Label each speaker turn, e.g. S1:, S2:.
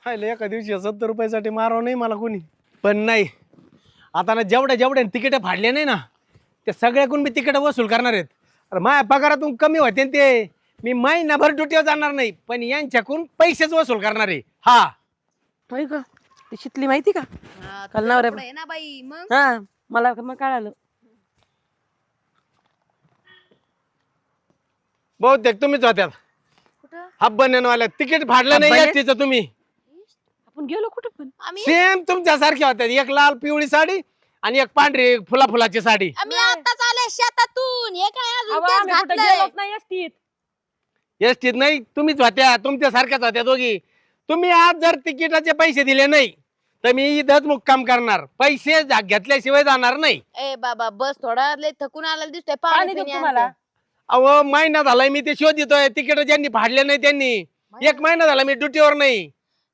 S1: हायले एका दिवशी 70 रुपयासाठी मारावं नाही मला कोणी. पण नाही, आता ना जेवढ्या तिकीट फाडले नाही ना ते सगळ्याकडून मी तिकीट वसूल करणार आहेत. अरे माझ्या पगारातून कमी होते न ते, मी महिनाभर ड्युटीवर जाणार नाही पण यांच्याकडून पैसेच वसूल करणार आहे. हा
S2: होय का? ती शितली माहिती का?
S3: हा,
S2: काल
S3: तुझ्या
S2: नवऱ्या-
S3: कपडे आहे ना बाई मग.
S2: हा मला मग कळालं.
S1: बहुतेक तुम्हीच होत्यात
S3: कुठं
S1: हब्बनेवाल्या. तिकीट फाडलं नाही
S2: हब्बाने?
S1: एसटीचं तुम्ही.
S2: आपण गेलो कुठं पण?
S3: आम्ही
S1: सेम तुमच्या सारख्या होत्या, एक लाल पिवळी साडी आणि एक पांढरी फुलाची साडी.
S3: आम्ही आताच आले शेतातून. हे काय अजून
S2: अहो,
S3: तेच
S2: आम्ही कुठं
S3: घातलंय.
S2: गेलोच नाही एसटीत.
S1: एसटीत नाही, तुम्हीच होत्या, तुमच्या सारख्याच होत्या दोघी. तुम्ही आज जर तिकिटाचे पैसे दिले नाही तर मी इथंच मुक्काम करणार. पैसे घेतल्याशिवाय जाणार नाही.
S3: ए बाबा बस थोडा लय थकून आला दिसतोय.
S2: पाणी
S3: पाणी
S2: देऊ
S3: पिणी
S2: तुम्हाला?
S3: आणते.
S1: अहो महिना झालाय मी ते शोधितोय. तिकीट ज्यांनी फाडले नाही त्यांनी. एक महिना झाला मी ड्युटीवर नाही.